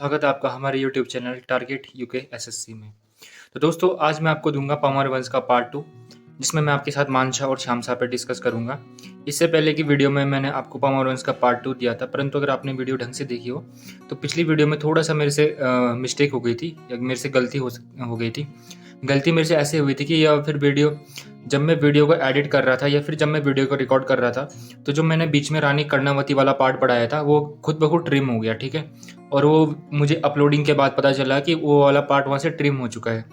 स्वागत है आपका हमारे YouTube channel target UK SSC में। तो दोस्तों आज मैं आपको दूंगा पावर वंश का पार्ट 2, जिसमें मैं आपके साथ मानसा और श्यामसा पे डिस्कस करूंगा। इससे पहले की वीडियो में मैंने आपको पावर वंश का पार्ट 2 दिया था, परंतु अगर आपने वीडियो ढंग से देखी हो तो पिछली वीडियो में थोड़ा सा मेरे से मिस्टेक हो गई थी या मेरे से गलती हो गई थी। गलती मेरे से ऐसे हुई थी कि या फिर वीडियो जब मैं वीडियो को एडिट कर रहा था या फिर जब मैं वीडियो को रिकॉर्ड कर रहा था, तो जो मैंने बीच में रानी कर्णावती वाला पार्ट पढ़ाया था वो खुद ब खुद ट्रिम हो गया, ठीक है। और वो मुझे अपलोडिंग के बाद पता चला कि वो वाला पार्ट वहाँ से ट्रिम हो चुका है।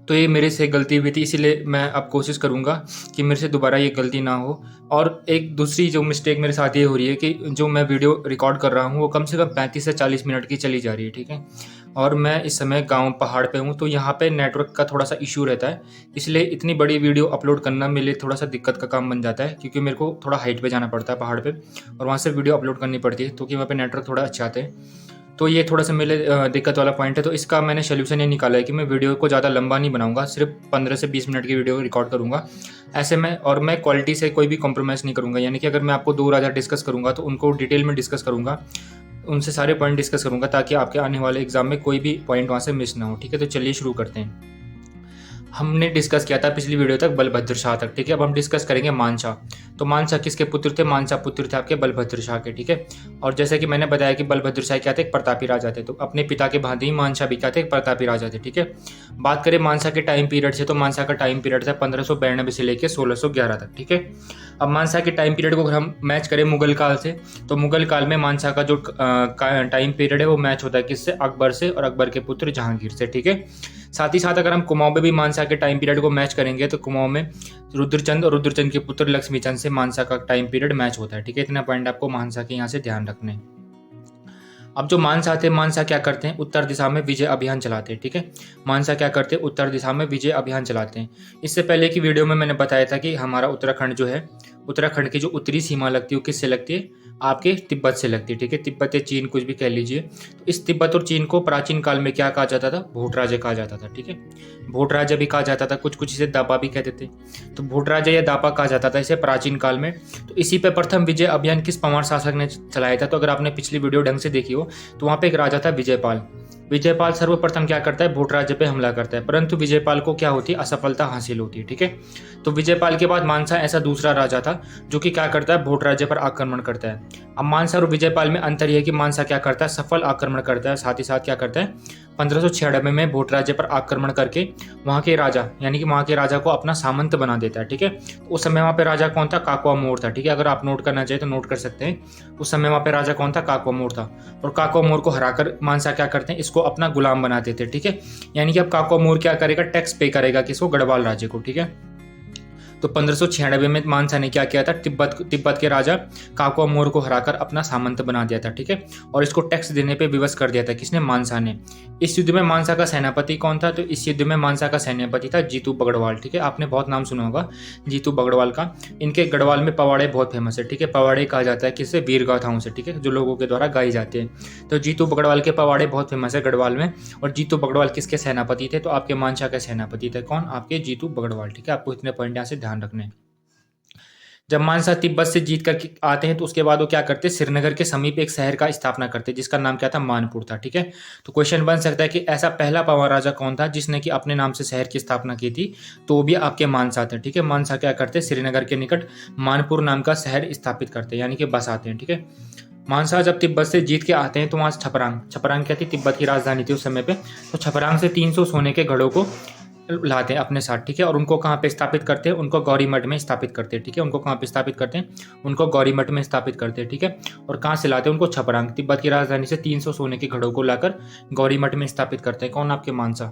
तो ये मेरे से गलती हुई थी, इसीलिए मैं अब कोशिश करूँगा कि मेरे से दोबारा ये गलती ना हो। और एक दूसरी जो मिस्टेक मेरे साथ ये हो रही है कि जो मैं वीडियो रिकॉर्ड कर रहा हूँ वो कम से कम 35 से 40 मिनट की चली जा रही है, ठीक है। और मैं इस समय गाँव पहाड़ पे हूँ, तो यहाँ पे नेटवर्क का थोड़ा सा इशू रहता है, इसलिए इतनी बड़ी वीडियो अपलोड करना मेरे लिए थोड़ा सा दिक्कत का काम बन जाता है, क्योंकि मेरे को थोड़ा हाइट पे जाना पड़ता है पहाड़ पे और वहाँ से वीडियो अपलोड करनी पड़ती है, तो कि वहाँ पे नेटवर्क थोड़ा अच्छा आते हैं। तो ये थोड़ा सा मेरे दिक्कत वाला पॉइंट है। तो इसका मैंने सोल्यूशन ये निकाला है कि मैं वीडियो को ज़्यादा लंबा नहीं बनाऊंगा, सिर्फ 15 से 20 मिनट की वीडियो रिकॉर्ड करूंगा ऐसे में। और मैं क्वालिटी से कोई भी कॉम्प्रोमाइज़ नहीं करूंगा, यानी कि अगर मैं आपको 2 राजा डिस्कस करूंगा तो उनको डिटेल में डिस्कस करूंगा, उनसे सारे पॉइंट डिस्कस करूंगा, ताकि आपके आने वाले एग्जाम में कोई भी पॉइंट वहाँ से मिस ना हो, ठीक है। तो चलिए शुरू करते हैं। हमने डिस्कस किया था पिछली वीडियो तक बलभद्र शाह तक, ठीक है। अब हम डिस्कस करेंगे मानसा। तो मानसा किसके पुत्र थे? मानसा पुत्र थे आपके बलभद्र शाह के, ठीक है। और जैसे कि मैंने बताया कि बलभद्र शाह क्या थे? एक प्रतापी राजा थे। तो अपने पिता के भांति ही मानसा भी क्या थे? एक प्रतापी राजा थे, ठीक है। बात करें मानसा के टाइम पीरियड से, तो मानसा का टाइम पीरियड था 1592 से लेकर 1611 तक, ठीक है। अब मानसा के टाइम पीरियड को अगर हम मैच करें मुगल काल से, तो मुगल काल में मानसा का जो टाइम पीरियड है वो मैच होता है किससे? अकबर से, और अकबर के पुत्र जहांगीर से, ठीक है। साथ ही साथ अगर हम कुमाऊं में भी मानसा के टाइम पीरियड को मैच करेंगे, तो कुमाऊं में रुद्रचंद और रुद्रचंद के पुत्र लक्ष्मीचंद से मानसा का टाइम पीरियड मैच होता है, ठीक है। इतना पॉइंट आपको मानसा के यहाँ से ध्यान रखने हैं। अब जो मानसा थे, मानसा क्या करते हैं? उत्तर दिशा में विजय अभियान चलाते हैं, ठीक है। मानसा क्या करते हैं? उत्तर दिशा में विजय अभियान चलाते हैं। इससे पहले की वीडियो में मैंने बताया था कि हमारा उत्तराखंड जो है, उत्तराखंड की जो उत्तरी सीमा लगती है वो किससे लगती है? आपके तिब्बत से लगती है, ठीक है। तिब्बत या चीन कुछ भी कह लीजिए। तो इस तिब्बत और चीन को प्राचीन काल में क्या कहा जाता था? भोट राज्य कहा जाता था, ठीक है। भोट राज्य भी कहा जाता था, कुछ कुछ इसे दापा भी कहते थे। तो भोट राज्य या दापा कहा जाता था इसे प्राचीन काल में। तो इसी पे प्रथम विजय अभियान किस पंवार शासक ने चलाया था? तो अगर आपने पिछली वीडियो ढंग से देखी हो तो वहाँ पे एक राजा था विजयपाल। विजयपाल सर्वप्रथम क्या करता है? भोट राज्य पे हमला करता है, परंतु विजयपाल को क्या होती है? असफलता हासिल होती है, ठीक है। तो विजयपाल के बाद मानसा ऐसा दूसरा राजा था जो कि क्या करता है? भोट राज्य पर आक्रमण करता है। अब मानसा और विजयपाल में अंतर यह है कि मानसा क्या करता है? सफल आक्रमण करता है, साथ ही साथ क्या करता है? 1596 में भोट राज्य पर आक्रमण करके वहाँ के राजा, यानी कि वहाँ के राजा को अपना सामंत बना देता है, ठीक है। उस समय वहाँ पे राजा कौन था? काकवा मोर था, ठीक है। अगर आप नोट करना चाहें तो नोट कर सकते हैं। उस समय वहाँ पे राजा कौन था? काकवा मोर था। और काकवा मोर को हराकर मानसा क्या करते हैं? इसको अपना गुलाम बना देते, ठीक है। यानी कि अब काकवा मोर क्या करेगा? टैक्स पे करेगा किसको? गढ़वाल राज्य को, ठीक है। तो 1596 में मानसा ने क्या किया था? तिब्बत के राजा काकवा मोर को हराकर अपना सामंत बना दिया था, ठीक है। और इसको टैक्स देने पे विवश कर दिया था। किसने? मानसा ने। इस युद्ध में मानसा का सेनापति कौन था? तो इस युद्ध में मानसा का सेनापति था जीतू बगड़वाल, ठीक है। आपने बहुत नाम सुना होगा जीतू बगड़वाल का। इनके गढ़वाल में पवाड़े बहुत फेमस है, ठीक है। पवाड़े कहा जाता है किससे? वीर गाथाओं से, ठीक है, जो लोगों के द्वारा गाई जाते हैं। तो जीतू बगड़वाल के पवाड़े बहुत फेमस है गढ़वाल में। और जीतू बगड़वाल किसके सेनापति थे? तो आपके मानसा के सेनापति थे। कौन? आपके जीतू बगड़वाल, ठीक है। आपको इतने पॉइंट यहाँ से ध्यान रखने। जब मानसा तिब्बत से जीत कर आते हैं तो उसके बाद वो क्या करते हैं? श्रीनगर के समीप एक शहर का स्थापना करते हैं जिसका नाम क्या था? मानपुर था, ठीक है। तो क्वेश्चन बन सकता है कि ऐसा पहला पंवार राजा कौन था जिसने कि अपने नाम से शहर की स्थापना की थी? तो वो भी आपके मानसा थे, ठीक है। मानसा क्या करते हैं? श्रीनगर के निकट मानपुर नाम का शहर स्थापित करते हैं, यानी कि बसाते हैं, ठीक है। मानसा जब तिब्बत से जीत के आते हैं तो वहाँ छपरांग क्या थी? तिब्बत की राजधानी थी उस समय पे। तो छपरांग से 300 सोने के घड़ों को लाते हैं अपने साथ, ठीक है। और उनको कहाँ पे स्थापित करते हैं? उनको गौरी मठ में स्थापित करते हैं, ठीक है। उनको कहाँ पे स्थापित करते हैं? उनको गौरी मठ में स्थापित करते हैं, ठीक है। और कहाँ से लाते हैं उनको? छपरांग, तिब्बत की राजधानी से 300 सोने के घड़ों को लाकर गौरी मठ में स्थापित करते हैं। कौन? आपके मानसा।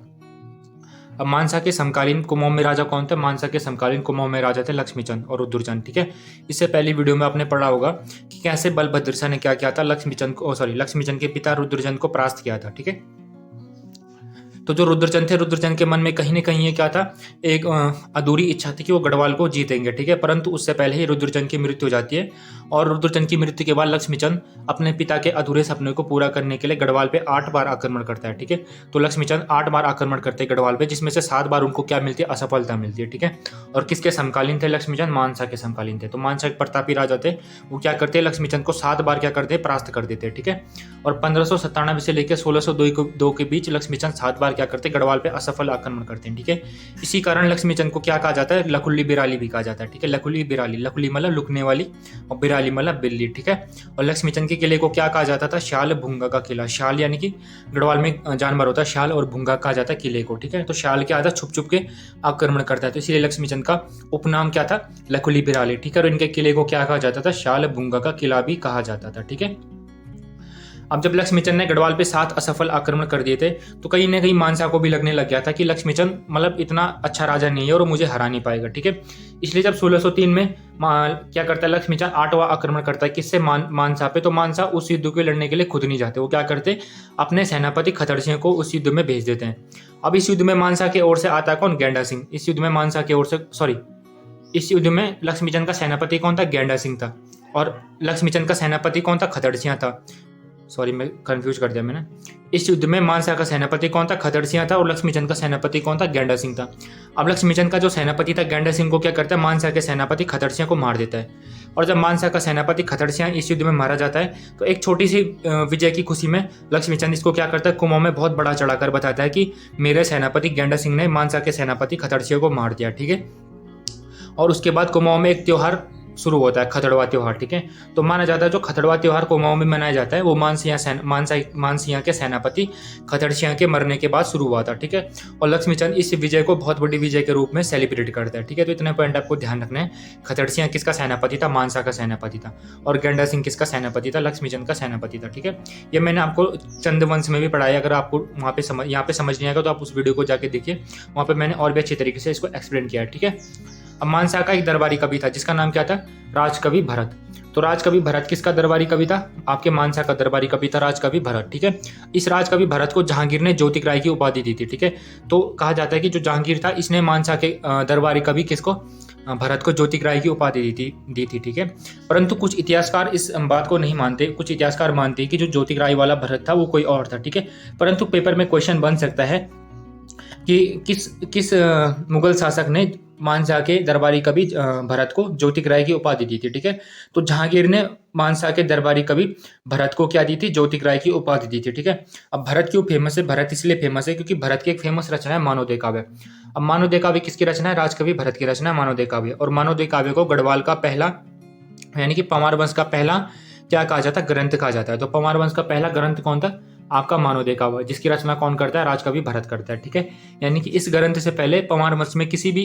अब मानसा के समकालीन कुमाऊं में राजा कौन थे? मानसा के समकालीन कुमाऊं में राजा थे लक्ष्मीचंद और रुद्रचंद, ठीक है। इससे पहली वीडियो में आपने पढ़ा होगा कि कैसे बलभद्र शाह ने क्या किया था? लक्ष्मीचंद के पिता रुद्रचंद को परास्त किया था, ठीक है। तो जो रुद्रचंद थे, रुद्रचंद के मन में कहीं ना कहीं ये क्या था, एक अधूरी इच्छा थी कि वो गढ़वाल को जीतेंगे, ठीक है। परंतु उससे पहले ही रुद्रचंद की मृत्यु हो जाती है और रुद्रचंद की मृत्यु के बाद लक्ष्मीचंद अपने पिता के अधूरे सपने को पूरा करने के लिए गढ़वाल पे 8 बार आक्रमण करता है, ठीक है। तो लक्ष्मीचंद 8 बार आक्रमण करते हैं गढ़वाल पे, जिसमें से 7 बार उनको क्या मिलती है, असफलता मिलती है, ठीक है। और किसके समकालीन थे लक्ष्मीचंद? मानसा के समकालीन थे। तो मानसा एक प्रतापी राजा थे, वो क्या करते हैं, लक्ष्मीचंद को 7 बार क्या करते हैं, परास्त कर देते हैं, ठीक है। और 1597 से लेकर 1602 के बीच लक्ष्मीचंद 7 बार क्या करते हैं, गढ़वाल पे असफल आक्रमण करते हैं, ठीक है। इसी कारण लक्ष्मीचंद को क्या कहा जाता है, लकुली बिराली भी कहा जाता है, ठीक है। लकुली बिराली, लकुली मतलब लुकने वाली और बिराली मतलब बिल्ली, ठीक है। और लक्ष्मीचंद के किले को क्या कहा जाता था, शाल भूंगा का किला। शाल यानी कि गढ़वाल में जानवर होता है शाल, और भूंगा कहा जाता है किले को, ठीक है। तो शाल क्या आता है, छुप छुप के आक्रमण करता है, तो इसलिए लक्ष्मीचंद का उपनाम क्या था, लकुली बिराली, ठीक है। और इनके किले को क्या कहा जाता था, शाल भूंगा का किला भी कहा जाता था, ठीक है। अब जब लक्ष्मीचंद ने गढ़वाल पे 7 असफल आक्रमण कर दिए थे, तो कहीं ना कहीं मानसा को भी लगने लग गया था कि लक्ष्मीचंद मतलब इतना अच्छा राजा नहीं है और वो मुझे हरा नहीं पाएगा, ठीक है। इसलिए जब 1603 में क्या करता है लक्ष्मीचंद, 8वां आक्रमण करता है, किससे, मानसा पे। तो मानसा उस युद्ध को लड़ने के लिए खुद नहीं जाते, वो क्या करते, अपने सेनापति खतर सिंह को उस युद्ध में भेज देते हैं। अब इस युद्ध में मानसा की ओर से आता है कौन, गेंडा सिंह। इस युद्ध में मानसा की ओर से इस युद्ध में लक्ष्मीचंद का सेनापति कौन था, गेंडा सिंह था, और लक्ष्मीचंद का सेनापति कौन था, खतर सिंह था। सॉरी, मैं कंफ्यूज कर दिया मैंने। इस युद्ध में मानसा का सेनापति कौन था, खतर सिंह था, और लक्ष्मीचंद का सेनापति कौन था, गेंडा सिंह था। अब लक्ष्मीचंद का जो सेनापति था गेंडा सिंह को क्या करता है, मानसा के सेनापति खतर सिंह को मार देता है। और जब मानसा का सेनापति खतर सिंह इस युद्ध में मारा जाता है, तो एक छोटी सी विजय की खुशी में लक्ष्मीचंद इसको क्या करता है, कुमाऊं में बहुत बड़ा चढ़ाकर बताता है कि मेरे सेनापति गेंडा सिंह ने मानसा के सेनापति खतर सिंह को मार दिया, ठीक है। और उसके बाद कुमाऊं में एक त्योहार शुरू होता है, खतड़वा त्योहार, ठीक है। तो माना जाता है जो खतड़वा त्योहार कुमाऊं में मनाया जाता है वो मानसिंह के सेनापति खतर सिंह के मरने के बाद शुरू हुआ था, ठीक है। और लक्ष्मीचंद इस विजय को बहुत बड़ी विजय के रूप में सेलिब्रेट करता है, ठीक है। तो इतने पॉइंट आपको ध्यान रखना है। खतर सिंह किसका सेनापति था, मानसा का सेनापति था, और गेंडा सिंह किसका सेनापति था, लक्ष्मीचंद का सेनापति था, ठीक है। ये मैंने आपको चंद्रवंश में भी पढ़ाया, अगर आपको वहाँ पे यहाँ पे समझ नहीं आएगा तो आप उस वीडियो को जाके देखिए, वहाँ पे मैंने और भी अच्छी तरीके से इसको एक्सप्लेन किया है, ठीक है। अब मानसा का एक दरबारी कवि था जिसका नाम क्या था, राजकवि भरत। तो राजकवि भरत किसका दरबारी कवि था, आपके मानसा का दरबारी कवि था राजकवि भरत, ठीक है। इस राजकवि भरत को जहांगीर ने ज्योतिक राय की उपाधि दी थी, ठीक है। तो कहा जाता है कि जो जहांगीर था इसने मानसा के दरबारी कवि किसको, भरत को ज्योतिक राय की उपाधि दी थी, ठीक है। परंतु कुछ इतिहासकार इस बात को नहीं मानते, कुछ इतिहासकार मानते हैं कि जो ज्योतिक राय वाला भरत था वो कोई और था, ठीक है। परंतु पेपर में क्वेश्चन बन सकता है कि किस मुगल शासक ने मानसा के दरबारी कवि भरत को ज्योतिक राय की उपाधि दी थी, ठीक है। तो जहांगीर ने मानसा के दरबारी कवि भरत को क्या दी थी, ज्योतिक राय की उपाधि दी थी, ठीक है। अब भरत क्यों फेमस है, भरत इसलिए फेमस है क्योंकि भरत की एक फेमस रचना है मानवदय काव्य। अब मानवदय काव्य किसकी रचना है, राजकवि भरत की रचना है मानवदय काव्य। और मानवदय काव्य को गढ़वाल का पहला यानी कि पंवार वंश का पहला क्या कहा जाता है, ग्रंथ कहा जाता है। तो पंवार वंश का पहला ग्रंथ कौन था, आपका मानवदय काव्य, जिसकी रचना कौन करता है, राजकवि भरत करता है, ठीक है। यानी कि इस ग्रंथ से पहले पंवार वंश में किसी भी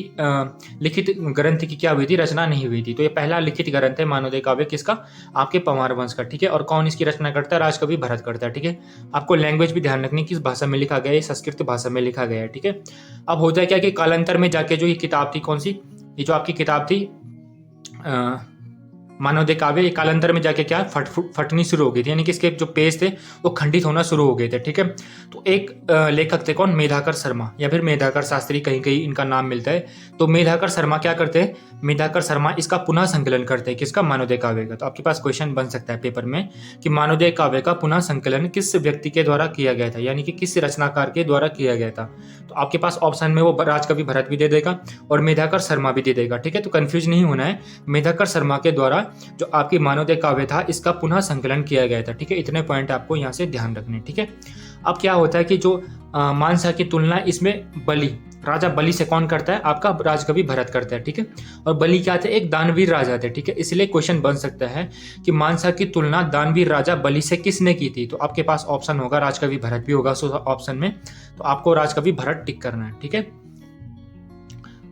लिखित ग्रंथ की क्या हुई थी, रचना नहीं हुई थी। तो ये पहला लिखित ग्रंथ है मानवदय काव्य, किसका, आपके पंवार वंश का, ठीक है। और कौन इसकी रचना करता है, राजकवि भरत करता है, ठीक है। आपको लैंग्वेज भी ध्यान रखनी, किस भाषा में लिखा गया है, संस्कृत भाषा में लिखा गया है, ठीक है। अब होता है क्या कि कालांतर में जाके जो ये किताब थी, कौन सी, ये जो आपकी किताब थी मानवदय काव्य, ये कालांतर में जाके क्या फटनी शुरू हो गई थी, यानी कि इसके जो पेज थे वो खंडित होना शुरू हो गए थे, ठीक है। तो एक लेखक थे कौन, मेधाकर शर्मा या फिर मेधाकर शास्त्री, कहीं कहीं इनका नाम मिलता है। तो मेधाकर शर्मा क्या करते हैं, मेधाकर शर्मा इसका पुनः संकलन करते हैं, किसका, मानवदय काव्य का। तो आपके पास क्वेश्चन बन सकता है पेपर में कि मानवदय काव्य का पुनः संकलन किस व्यक्ति के द्वारा किया गया था, यानी कि किस रचनाकार के द्वारा किया गया था। तो आपके पास ऑप्शन में वो राजकवि भरत भी दे देगा और मेधाकर शर्मा भी दे देगा, ठीक है। तो कंफ्यूज नहीं होना है, मेधाकर शर्मा के द्वारा जो आपकी मानवदय काव्य था इसका पुनः संकलन किया गया था, ठीक है। इतने पॉइंट आपको यहाँ से ध्यान रखने, ठीक है। अब क्या होता है कि जो मानसा की तुलना इसमें बलि, राजा बलि से कौन करता है, आपका राजकवि भरत करता है, ठीक है। और बलि क्या थे, एक दानवीर राजा थे, ठीक है। इसलिए क्वेश्चन बन सकता है कि मानसा की तुलना दानवीर राजा बलि से किसने की थी। तो आपके पास ऑप्शन होगा राजकवि भरत भी होगा ऑप्शन में, तो आपको राजकवि भरत टिक करना है, ठीक है।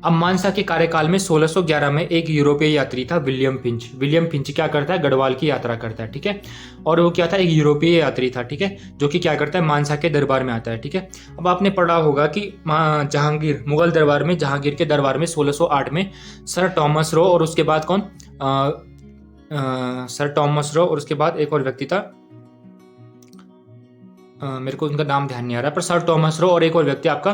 अब मानसा के कार्यकाल में 1611 में एक यूरोपीय यात्री था विलियम फिंच। विलियम फिंच क्या करता है, गढ़वाल की यात्रा करता है, ठीक है। और वो क्या था, एक यूरोपीय यात्री था, ठीक है, जो कि क्या करता है, मानसा के दरबार में आता है, ठीक है। अब आपने पढ़ा होगा कि जहांगीर, मुगल दरबार में, जहांगीर के दरबार में 1608 में सर टॉमस रो और उसके बाद कौन, सर टॉमस रो और उसके बाद एक और व्यक्ति था, मेरे को उनका नाम ध्यान नहीं आ रहा, पर सर टॉमस रो और एक और व्यक्ति आपका,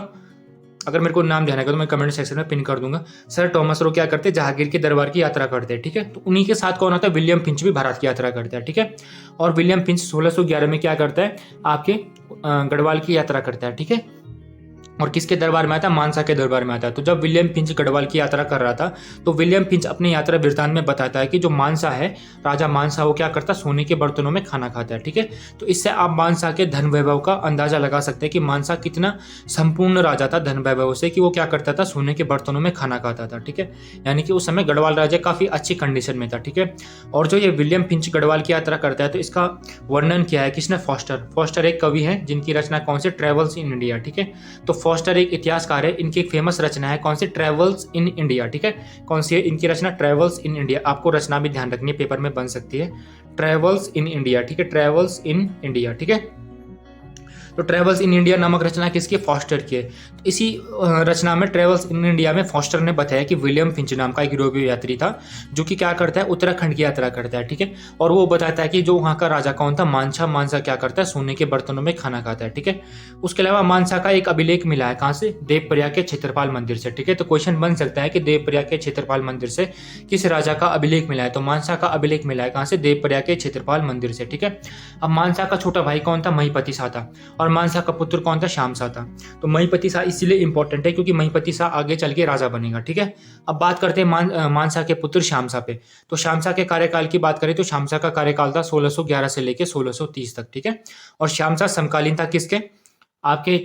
अगर मेरे को नाम ध्यान आएगा तो मैं कमेंट सेक्शन में पिन कर दूंगा। सर टॉमस रो क्या करते हैं, जहांगीर के दरबार की यात्रा करते हैं, ठीक है। तो उन्हीं के साथ कौन आता है, विलियम फिंच भी भारत की यात्रा करता है, ठीक है। और विलियम फिंच 1611 में क्या करता है, आपके गढ़वाल की यात्रा करता है, ठीक है। और किसके दरबार में आता है, मानसा के दरबार में आता है। तो जब विलियम फिंच गढ़वाल की यात्रा कर रहा था, तो विलियम फिंच अपनी यात्रा वृत्तांत में बताता है कि जो मानसा है, राजा मानसा, वो क्या करता है, सोने के बर्तनों में खाना खाता है, ठीक है। तो इससे आप मानसा के धन वैभव का अंदाजा लगा सकते हैं कि मानसा कितना संपूर्ण राजा था धन वैभव से, कि वो क्या करता था, सोने के बर्तनों में खाना खाता था, ठीक है। यानी कि उस समय गढ़वाल राजा काफी अच्छी कंडीशन में था, ठीक है। और जो ये विलियम फिंच गढ़वाल की यात्रा करता है, तो इसका वर्णन किया है किसने, फॉस्टर। फॉस्टर एक कवि है जिनकी रचना कौन सी, ट्रेवल्स इन इंडिया, ठीक है। तो फॉस्टर एक इतिहासकार है, इनकी एक फेमस रचना है कौन सी, ट्रेवल्स इन इंडिया, ठीक है। कौन सी है इनकी रचना, ट्रेवल्स इन इंडिया। आपको रचना भी ध्यान रखनी है, पेपर में बन सकती है, ट्रेवल्स इन इंडिया, ठीक है, ट्रेवल्स इन इंडिया, ठीक है। तो ट्रेवल्स इन इंडिया नामक रचना किसकी, फॉस्टर की है। तो इसी रचना में ट्रेवल्स इन इंडिया में फॉस्टर ने बताया कि विलियम फिंच नाम का एक यूरोपीय यात्री था, जो कि क्या करता है, उत्तराखंड की यात्रा करता है, ठीक है। और वो बताता है कि जो वहाँ का राजा कौन था, मानसा। मानसा क्या करता है, सोने के बर्तनों में खाना खाता है, ठीक है। उसके अलावा मानसा का एक अभिलेख मिला है, कहाँ से, देवप्रयाग के क्षेत्रपाल मंदिर से, ठीक है। तो क्वेश्चन बन सकता है कि देवप्रयाग के क्षेत्रपाल मंदिर से किस राजा का अभिलेख मिला है, तो मानसा का अभिलेख मिला है, कहाँ से, देवप्रयाग के क्षेत्रपाल मंदिर से, ठीक है। अब मानसा का छोटा भाई कौन था, महीपति शाह था, और मानसा का पुत्र कौन था, श्यामसा था। तो महीपति शाह इसीलिए इंपॉर्टेंट है क्योंकि महीपति शाह आगे चल के राजा बनेगा, ठीक है। अब बात करते हैं मानसा के पुत्र श्यामसा पे। तो श्यामसा के कार्यकाल की बात करें तो श्यामसा का कार्यकाल था 1611 से लेकर 1630 तक, ठीक है। और श्यामसा समकालीन था किसके, आपके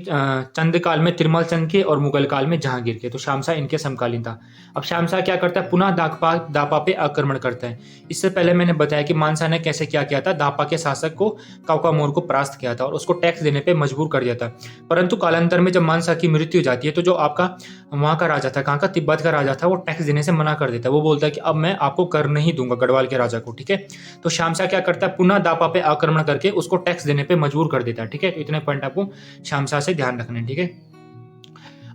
चंद काल में तिरमल चंद के और मुगल काल में जहांगीर के। तो श्यामसा इनके समकालीन था। अब श्यामसा क्या करता है, पुनः दापा पे आक्रमण करता है। इससे पहले मैंने बताया कि मानसा ने कैसे क्या किया था, दापा के शासक को, काउकामोर को परास्त किया था और उसको टैक्स देने पे मजबूर कर दिया था। परंतु कालांतर में जब मानसा की मृत्यु हो जाती है, तो जो आपका वहाँ का राजा था, कहाँ का, तिब्बत का राजा था, वो टैक्स देने से मना कर देता है। वो बोलता है कि अब मैं आपको कर नहीं दूंगा, गढ़वाल के राजा को, ठीक है। तो श्यामसा क्या करता है, पुनः दापा पे आक्रमण करके उसको टैक्स देने पे मजबूर कर देता है, ठीक है। तो इतने पॉइंट आपको श्यामसा से ध्यान रखना है, ठीक है।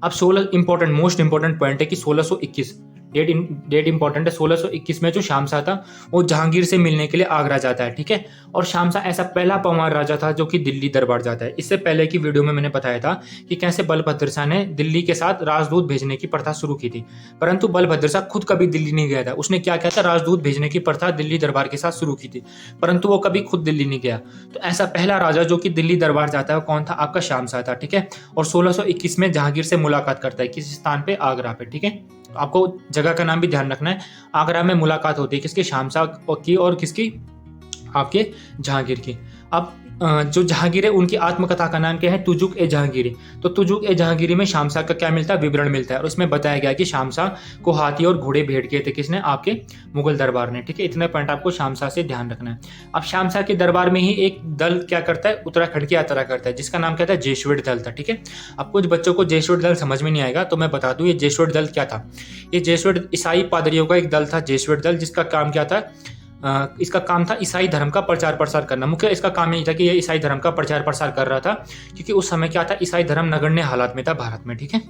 अब 16 इंपॉर्टेंट, मोस्ट इंपॉर्टेंट पॉइंट है कि 1621 डेट इंपॉर्टेंट है। 1621 में जो श्यामसा था वो जहांगीर से मिलने के लिए आगरा जाता है, ठीक है। और श्यामसा ऐसा पहला पंवार राजा था जो कि दिल्ली दरबार जाता है। इससे पहले की वीडियो में मैंने बताया था कि कैसे बलभद्र शाह ने दिल्ली के साथ राजदूत भेजने की प्रथा शुरू की थी, परंतु बलभद्र शाह खुद कभी दिल्ली नहीं गया था। उसने क्या किया था, राजदूत भेजने की प्रथा दिल्ली दरबार के साथ शुरू की थी, परंतु वो कभी खुद दिल्ली नहीं गया। तो ऐसा पहला राजा जो कि दिल्ली दरबार जाता है वो कौन था, आपका श्यामसा था, ठीक है। और 1621 में जहांगीर से मुलाकात करता है, किस स्थान पे, आगरा पे, ठीक है। आपको जगह का नाम भी ध्यान रखना है। आगरा में मुलाकात होती है किसकी, श्यामसा की और किसकी, आपके जहांगीर की। अब जो जहांगीर है उनकी आत्मकथा का नाम क्या है, तुजुक ए जहांगीरी। तो तुजुक ए जहांगीरी में श्यामसा का क्या मिलता है, विवरण मिलता है। और उसमें बताया गया कि श्यामसा को हाथी और घोड़े भेंट किए थे किसने, आपके मुगल दरबार ने, ठीक है। इतने पॉइंट आपको श्यामसा से ध्यान रखना है। अब श्यामसा के दरबार में ही एक दल क्या करता है, उत्तराखंड की यात्रा करता है, जिसका नाम क्या था, जेसुइट दल था, ठीक है। अब कुछ बच्चों को जेसुइट दल समझ में नहीं आएगा, तो मैं बता दूं ये जेसुइट दल क्या था। ये जेसुइट ईसाई पादरियों का एक दल था, जेसुइट दल, जिसका काम क्या था, इसका काम था ईसाई धर्म का प्रचार प्रसार करना। मुख्य इसका काम यही था कि ये ईसाई धर्म का प्रचार प्रसार कर रहा था, क्योंकि उस समय क्या था, ईसाई धर्म नगण्य हालात में था भारत में, ठीक है।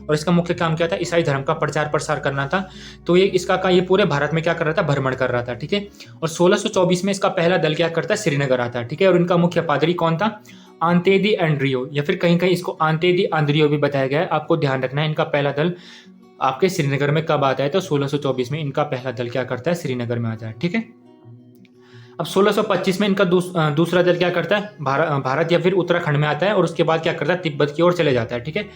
और इसका मुख्य काम क्या था, ईसाई धर्म का प्रचार प्रसार करना था। तो ये पूरे भारत में क्या कर रहा था, भ्रमण कर रहा था, ठीक है। और 1624 में इसका पहला दल क्या करता है, श्रीनगर आता है, ठीक है। और इनका मुख्य पादरी कौन था, आंतेदी एंड्रियो, या फिर कहीं कहीं इसको आंतेदी आंद्रियो भी बताया गया है। आपको ध्यान रखना है, इनका पहला दल आपके श्रीनगर में कब आता है, तो 1624 में इनका पहला दल क्या करता है, श्रीनगर में आता है, ठीक है। अब 1625 में इनका दूसरा दल क्या करता है, भारत या फिर उत्तराखंड में आता है, और उसके बाद क्या करता है, तिब्बत की ओर चले जाता है, ठीक है।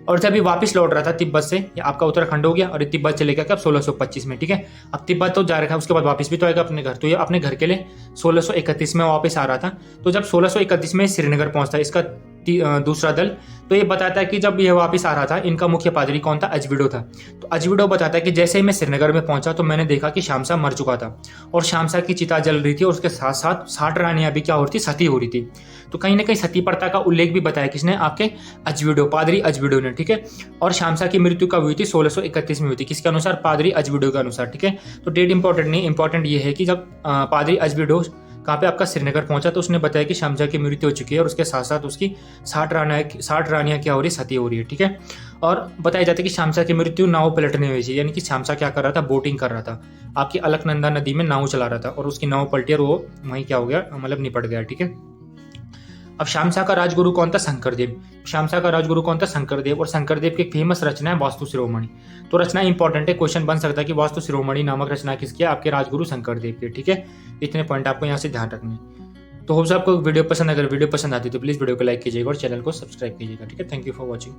और जब ये वापस लौट रहा था तिब्बत से, ये आपका उत्तराखंड हो गया और ये तिब्बत चले गया कब, 1625 में, ठीक है। अब तिब्बत तो जा रखा है, उसके बाद वापस भी तो आएगा अपने घर, तो ये अपने घर के लिए 1631 में वापस आ रहा था। तो जब 1631 में श्रीनगर पहुंचता है इसका दूसरा दल, तो ये बताता है कि जब ये वापस आ रहा था, इनका मुख्य पादरी कौन था, अजविडो था। तो अजविडो बताता है कि जैसे ही मैं श्रीनगर में पहुंचा तो मैंने देखा कि श्यामसा मर चुका था और श्यामसा की चिता जल रही थी, और उसके साथ साथ 60 रानियां भी क्या हो रही थी, सती हो रही थी। तो कहीं ना कहीं सती प्रथा का उल्लेख भी बताया किसने, आपके अजविडो, पादरी अजविडो ने, ठीक है। और श्यामसा की मृत्यु कब हुई थी, 1631 में हुई थी, किसके अनुसार, पादरी अजविडो के अनुसार, ठीक है। तो डेट इंपॉर्टेंट नहीं, इंपॉर्टेंट ये है कि जब पादरी अजविडो कहाँ पे, आपका श्रीनगर पहुंचा, तो उसने बताया कि श्यामसा की मृत्यु हो चुकी है और उसके साथ साथ उसकी 60 रानियां क्या हो रही है, सती हो रही है, ठीक है। और बताया जाता है कि श्यामसा की मृत्यु नाव पलटने हुई थी, यानी कि श्यामसा क्या कर रहा था, बोटिंग कर रहा था, आपकी अलकनंदा नदी में नाव चला रहा था और उसकी नाव पलटी और वो वहीं क्या हो गया, मतलब निपट गया, ठीक है। अब शामशाह का राजगुरु कौन था? शंकरदेव। शामशाह का राजगुरु कौन था? शंकरदेव। और शंकरदेव की एक फेमस रचना है वास्तु शिरोमणि। तो रचना इंपॉर्टेंट है, क्वेश्चन बन सकता है कि वास्तु शिरोमणि नामक रचना किसकी है? आपके राजगुरु शंकरदेव की। ठीक है, इतने पॉइंट आपको यहाँ से ध्यान रखने हैं। तो होप आपको वीडियो पसंद, अगर वीडियो पसंद आती है तो प्लीज वीडियो को लाइक कीजिएगा और चैनल को सब्सक्राइब कीजिएगा। ठीक है, थैंक यू फॉर वॉचिंग।